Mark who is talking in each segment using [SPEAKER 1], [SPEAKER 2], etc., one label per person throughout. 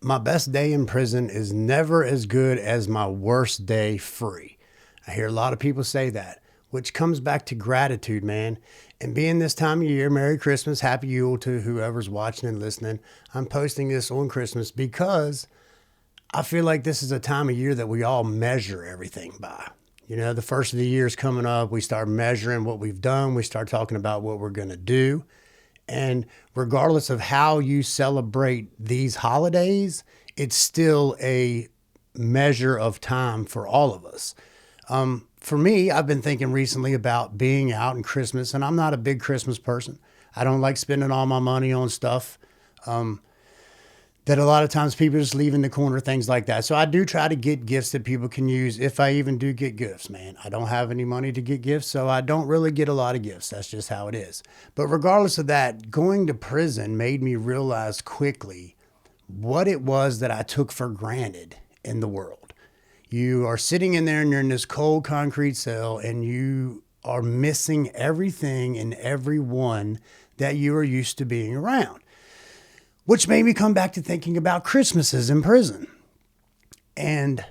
[SPEAKER 1] My best day in prison is never as good as my worst day free. I hear a lot of people say that, which comes back to gratitude, man. And being this time of year, Merry Christmas, Happy Yule to whoever's watching and listening. I'm posting this on Christmas because I feel like this is a time of year that we all measure everything by. You know, the first of the year is coming up. We start measuring what we've done. We start talking about what we're going to do. And regardless of how you celebrate these holidays, it's still a measure of time for all of us. For me, I've been thinking recently about being out in Christmas, and I'm not a big Christmas person. I don't like spending all my money on stuff that a lot of times people just leave in the corner, things like that. So I do try to get gifts that people can use if I even do get gifts, man. I don't have any money to get gifts, so I don't really get a lot of gifts. That's just how it is. But regardless of that, going to prison made me realize quickly what it was that I took for granted in the world. You are sitting in there and you're in this cold concrete cell and you are missing everything and everyone that you are used to being around, which made me come back to thinking about Christmases in prison and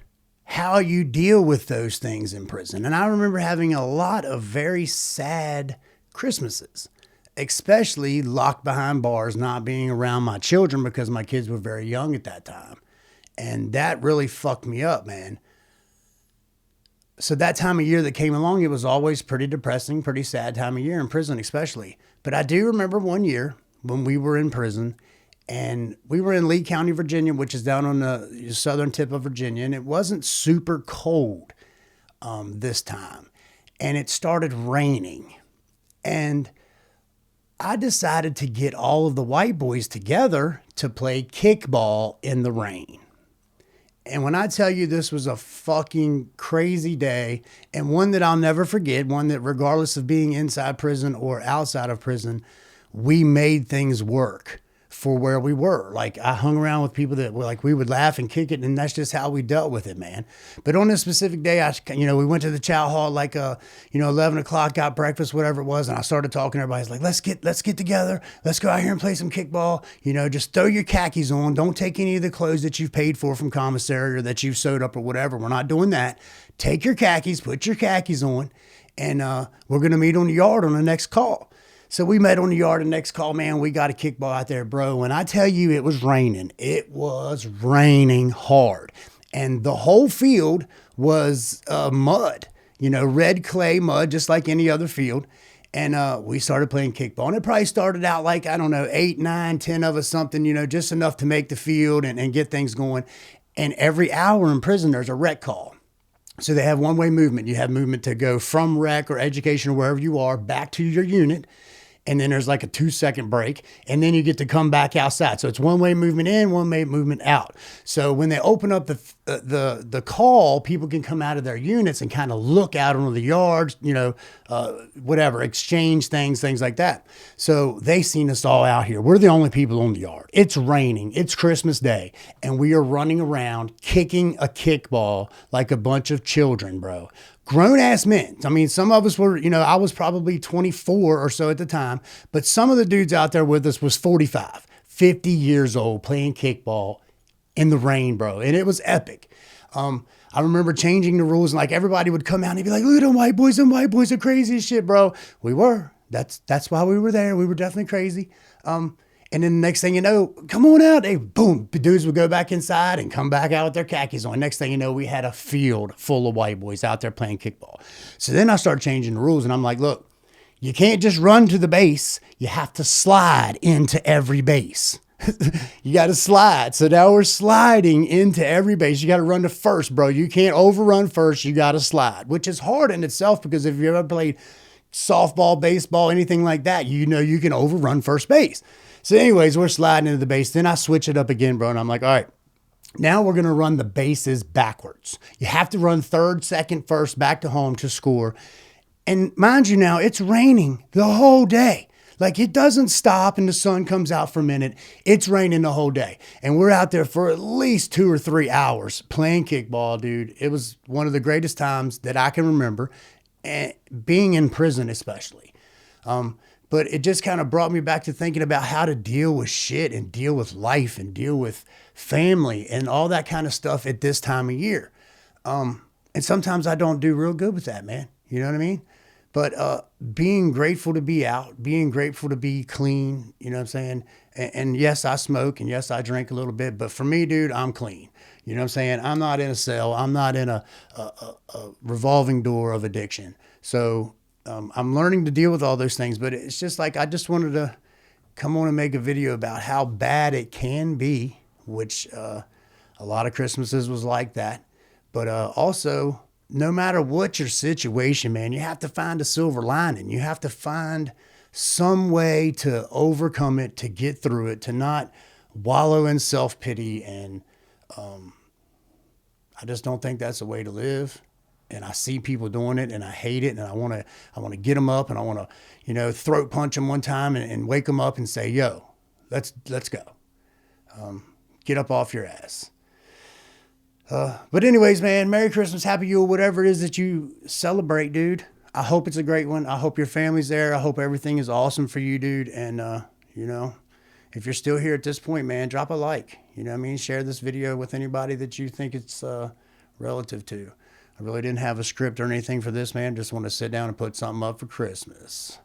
[SPEAKER 1] how you deal with those things in prison. And I remember having a lot of very sad Christmases, especially locked behind bars, not being around my children because my kids were very young at that time. And that really fucked me up, man. So that time of year that came along, it was always pretty depressing, pretty sad time of year in prison, especially. But I do remember one year when we were in prison and we were in Lee County, Virginia, which is down on the southern tip of Virginia. And it wasn't super cold this time. And it started raining. And I decided to get all of the white boys together to play kickball in the rain. And when I tell you this was a fucking crazy day and one that I'll never forget, one that regardless of being inside prison or outside of prison, we made things work for where we were. Like I hung around with people that were like, we would laugh and kick it. And that's just how we dealt with it, man. But on this specific day, we went to the chow hall, 11 o'clock, got breakfast, whatever it was. And I started talking to everybody. It's like, let's get together. Let's go out here and play some kickball. Just throw your khakis on. Don't take any of the clothes that you've paid for from commissary or that you've sewed up or whatever. We're not doing that. Take your khakis, put your khakis on, and we're going to meet on the yard on the next call. So we met on the yard the next call, man. We got a kickball out there, bro. When I tell you it was raining, it was raining hard. And the whole field was mud, red clay mud, just like any other field. And we started playing kickball. And it probably started out like, I don't know, 8, 9, 10 of us, something, just enough to make the field and get things going. And every hour in prison, there's a rec call. So they have one-way movement. You have movement to go from rec or education or wherever you are back to your unit. And then there's like a 2-second break, and then you get to come back outside. So it's one-way movement in, one-way movement out. So when they open up the call, people can come out of their units and kind of look out on the yards, exchange things like that. So they seen us all out here. We're the only people on the yard. It's raining. It's Christmas Day, and we are running around kicking a kickball like a bunch of children, bro. Grown ass men. I mean, some of us were, I was probably 24 or so at the time, but some of the dudes out there with us was 45, 50 years old playing kickball in the rain, bro. And it was epic. I remember changing the rules and like everybody would come out and they'd be like, look at them white boys are crazy as shit, bro. We were. That's why we were there. We were definitely crazy. And then the next thing you know, come on out. They boom, the dudes would go back inside and come back out with their khakis on. Next thing you know, we had a field full of white boys out there playing kickball. So then I started changing the rules and I'm like, look, you can't just run to the base. You have to slide into every base. You got to slide. So now we're sliding into every base. You got to run to first, bro. You can't overrun first. You got to slide, which is hard in itself because if you ever played softball, baseball, anything like that, you can overrun first base. So anyways, we're sliding into the base. Then I switch it up again, bro. And I'm like, all right, now we're going to run the bases backwards. You have to run third, second, first, back to home to score. And mind you now, it's raining the whole day. Like it doesn't stop and the sun comes out for a minute. It's raining the whole day. And we're out there for at least 2 or 3 hours playing kickball, dude. It was one of the greatest times that I can remember, and being in prison especially. But it just kind of brought me back to thinking about how to deal with shit and deal with life and deal with family and all that kind of stuff at this time of year. And sometimes I don't do real good with that, man. You know what I mean? But being grateful to be out, being grateful to be clean, you know what I'm saying? And yes, I smoke, and yes, I drink a little bit. But for me, dude, I'm clean. You know what I'm saying? I'm not in a cell. I'm not in a revolving door of addiction. So I'm learning to deal with all those things. But it's just like I just wanted to come on and make a video about how bad it can be, which a lot of Christmases was like that. But also, no matter what your situation, man, you have to find a silver lining. You have to find some way to overcome it, to get through it, to not wallow in self-pity. And I just don't think that's a way to live. And I see people doing it, and I hate it. And I want to get them up, and I want to, throat punch them one time and wake them up and say, "Yo, let's go. Get up off your ass." But anyways, man, Merry Christmas, Happy Yule, whatever it is that you celebrate, dude. I hope it's a great one. I hope your family's there. I hope everything is awesome for you, dude. And, if you're still here at this point, man, drop a like. You know what I mean? Share this video with anybody that you think it's relative to. I really didn't have a script or anything for this, man. Just want to sit down and put something up for Christmas.